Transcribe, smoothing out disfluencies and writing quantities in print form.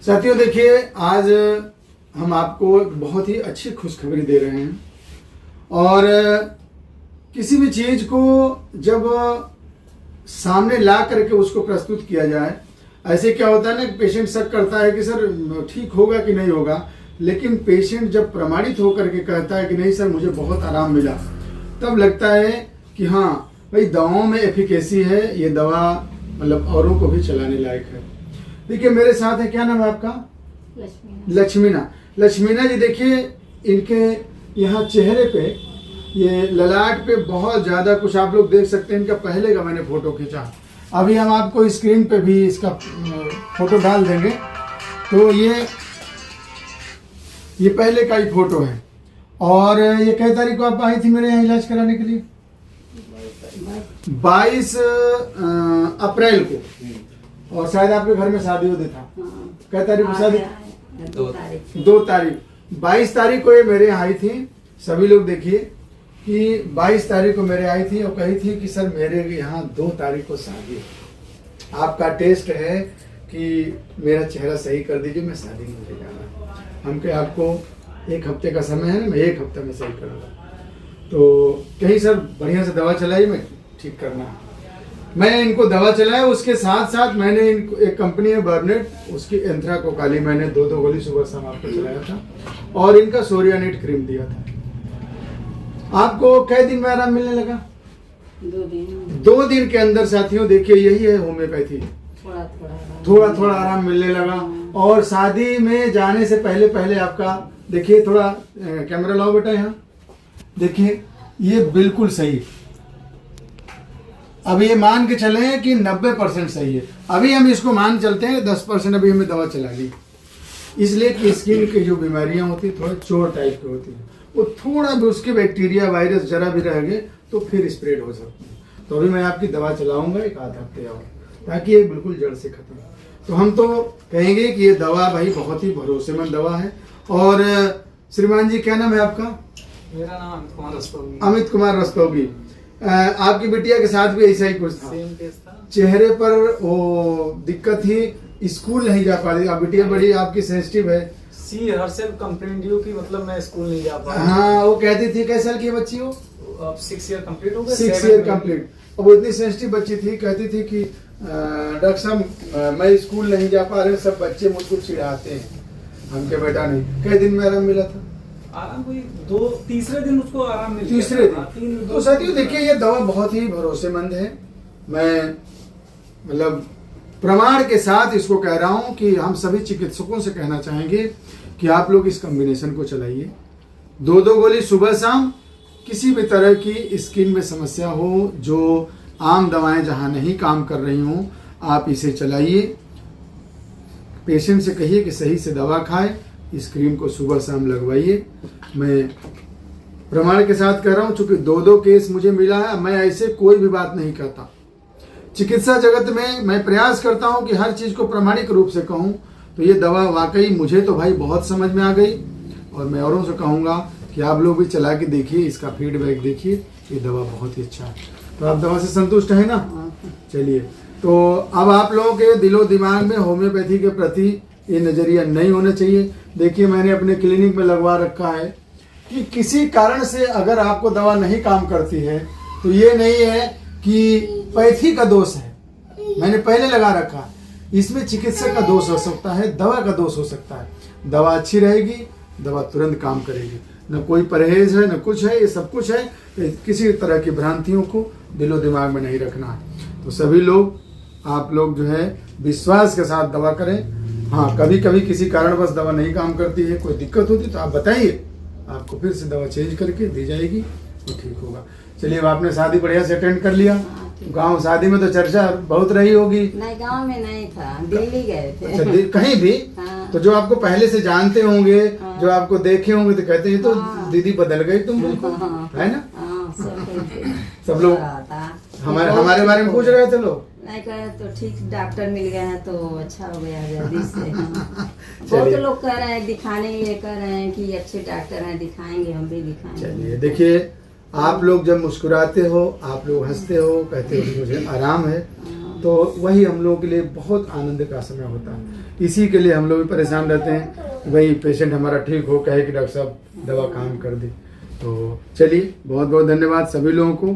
साथियों देखिए, आज हम आपको एक बहुत ही अच्छी खुशखबरी दे रहे हैं। और किसी भी चीज़ को जब सामने ला करके उसको प्रस्तुत किया जाए, ऐसे क्या होता है ना, पेशेंट शक करता है कि सर ठीक होगा कि नहीं होगा, लेकिन पेशेंट जब प्रमाणित होकर के कहता है कि नहीं सर मुझे बहुत आराम मिला, तब लगता है कि हाँ भाई दवाओं में एफिकेसी है, ये दवा मतलब औरों को भी चलाने लायक है। देखिए मेरे साथ है, क्या नाम है आपका? लक्ष्मीना। लक्ष्मीना जी देखिए, इनके यहाँ चेहरे पे, ये ललाट पे बहुत ज़्यादा कुछ आप लोग देख सकते हैं। इनका पहले का मैंने फ़ोटो खींचा, अभी हम आपको स्क्रीन पे भी इसका फ़ोटो डाल देंगे। तो ये पहले का ही फ़ोटो है। और ये कई तारीख को आप आई थी मेरे यहाँ इलाज कराने के लिए? 22 अप्रैल को। और शायद आपके घर में शादी होती था। कई तारीख को शादी? 2 तारीख। 22 तारीख को ये मेरे यहाँ आई थी। सभी लोग देखिए कि 22 तारीख को मेरे आई थी और कही थी कि सर मेरे यहाँ 2 तारीख को शादी है, आपका टेस्ट है कि मेरा चेहरा सही कर दीजिए, मैं शादी में मुझे जाना है। हम कहे आपको 1 हफ्ते का समय है ना, मैं 1 हफ्ते में सही करूँगा। तो कहीं सर बढ़िया से दवा चलाई, मैं ठीक करना है। मैंने इनको दवा चलाया, उसके साथ साथ मैंने इनको एक कंपनी है बर्नेट, उसकी एंथ्रा को काली मैंने 2 गोली सुबह शाम आपको चलाया था। और इनका सोरियानिट क्रीम दिया था। आपको कई दिन में आराम मिलने लगा? 2 दिन के अंदर साथियों देखिए, यही है होम्योपैथी। थोड़ा थोड़ा आराम मिलने लगा। और शादी में जाने से पहले पहले आपका देखिए, थोड़ा कैमरा लाओ बेटा यहाँ, देखिए ये बिल्कुल सही। अभी ये मान के चले कि 90% सही है। अभी हम इसको मान चलते हैं 10% अभी हमें दवा चला ली, इसलिए कि स्किन की जो बीमारियां होती है थोड़ा चोर टाइप की होती है, वो थोड़ा भी उसके बैक्टीरिया वायरस जरा भी रह गए तो फिर स्प्रेड हो सकते हैं। तो अभी मैं आपकी दवा चलाऊंगा 1 आध हफ्ते और, ताकि ये बिल्कुल जड़ से खत्म। तो हम तो कहेंगे कि ये दवा भाई बहुत ही भरोसेमंद दवा है। और श्रीमान जी क्या नाम है आपका? मेरा नाम अमित कुमार रस्तोगी। अमित कुमार रस्तोगी। आपकी बिटिया के साथ भी ऐसा ही कुछ था? सेम केस था। चेहरे पर वो दिक्कत थी, स्कूल नहीं जा पा रही। आप बिटिया बड़ी आपकी सेंसिटिव है। सी हरसेल्फ कंप्लेंट ड्यू की मतलब मैं स्कूल नहीं जा पा। हाँ, वो कहती थी, कैसे साल की बच्ची हो? अब 6 ईयर कंप्लीट हो गए। 6 ईयर कंप्लीट। अब वो इतनी सेंसिटिव बच्ची थी, कहती थी कि डॉक्टर साहब मैं स्कूल नहीं जा पा रहे, सब बच्चे मुझको चिढ़ाते हैं। हम क्या बेटा नहीं। कई दिन में आराम मिला था? आराम कोई 2-3 दिन उसको आराम मिल गया। 3 दिन। तो साथियों देखिए, ये दवा बहुत ही भरोसेमंद है। मैं मतलब प्रमाण के साथ इसको कह रहा हूं कि हम सभी चिकित्सकों से कहना चाहेंगे कि आप लोग इस कॉम्बिनेशन को चलाइए। 2 गोली सुबह शाम। किसी भी तरह की स्किन में समस्या हो, जो आम दवाएं जहां नहीं काम कर रही हों, आप इसे चलाइए। पेशेंट से कहिए कि सही से दवा खाए, इस क्रीम को सुबह शाम लगवाइए। मैं प्रमाण के साथ कह रहा हूं, चूंकि 2 केस मुझे मिला है। मैं ऐसे कोई भी बात नहीं कहता। चिकित्सा जगत में मैं प्रयास करता हूं कि हर चीज को प्रामाणिक रूप से कहूं। तो ये दवा वाकई मुझे तो भाई बहुत समझ में आ गई, और मैं औरों से कहूंगा कि आप लोग भी चला के देखिए, इसका फीडबैक देखिए। ये दवा बहुत ही अच्छा है। तो आप दवा से संतुष्ट है ना? चलिए, तो अब आप लोगों के दिलो दिमाग में होम्योपैथी के प्रति ये नजरिया नहीं होना चाहिए। देखिए मैंने अपने क्लिनिक में लगवा रखा है कि किसी कारण से अगर आपको दवा नहीं काम करती है तो ये नहीं है कि पैथी का दोष है, मैंने पहले लगा रखा है। इसमें चिकित्सक का दोष हो सकता है, दवा का दोष हो सकता है। दवा अच्छी रहेगी, दवा तुरंत काम करेगी, न कोई परहेज है न कुछ है, ये सब कुछ है। किसी तरह की भ्रांतियों को दिलो दिमाग में नहीं रखना है। तो सभी लोग, आप लोग जो है विश्वास के साथ दवा करें। हाँ, कभी कभी किसी कारणवश दवा नहीं काम करती है, कोई दिक्कत होती तो आप बताइए, आपको फिर से दवा चेंज करके दी जाएगी, तो ठीक होगा। चलिए, अब आपने शादी बढ़िया से अटेंड कर लिया। गांव शादी में तो चर्चा बहुत रही होगी। नहीं, गांव में नहीं था, दिल्ली गए थे। अच्छा, कहीं भी? हाँ। तो जो आपको पहले से जानते होंगे, हाँ। जो आपको देखे होंगे, तो कहते हैं तो हाँ। दीदी बदल गई तुम, बिल्कुल है ना? सब लोग हमारे बारे में पूछ रहे थे लोग। नहीं कहे तो ठीक, डॉक्टर मिल गए हैं तो अच्छा हो गया जल्दी से। बहुत लोग कह रहे हैं दिखाने, ये कह रहे हैं कि अच्छे डॉक्टर हैं, दिखाएंगे, हम भी दिखाएंगे। चलिए देखिए, आप लोग जब मुस्कुराते हो, आप लोग हंसते हो, कहते हो कि मुझे आराम है, तो वही हम लोगों के लिए बहुत आनंद का समय होता है। इसी के लिए हम लोग भी परेशान रहते हैं, वही पेशेंट हमारा ठीक हो, कहे कि डॉक्टर साहब दवा काम कर दे। तो चलिए, बहुत बहुत धन्यवाद सभी लोगों को।